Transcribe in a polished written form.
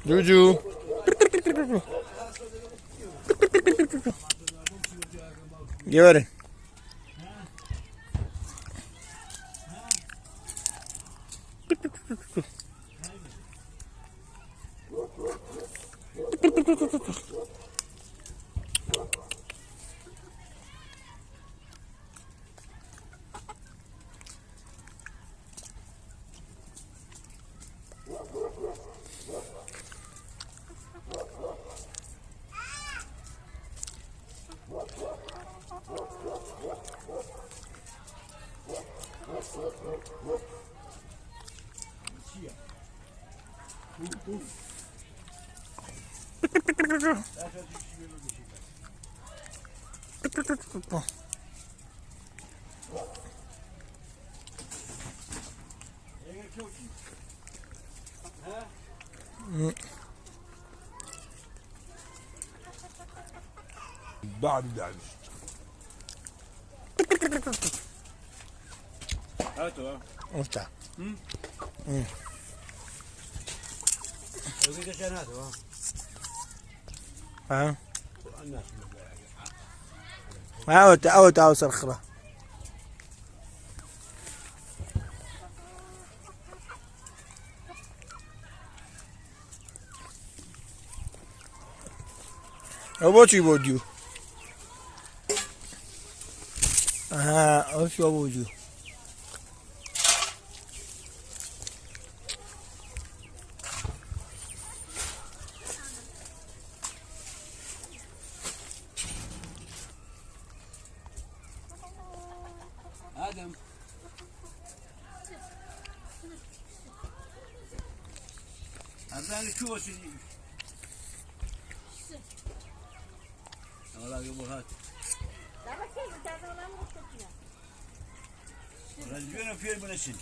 جوجو. Gel. بعد دعش هاتوا افتح. وزيد عشان هاتوا ها الناس أو صرخرة. أبو شو بوديو؟ أو شو بوديو؟ آدم أبدأ شو سيدي والله قبل هات رجعنا في المنشل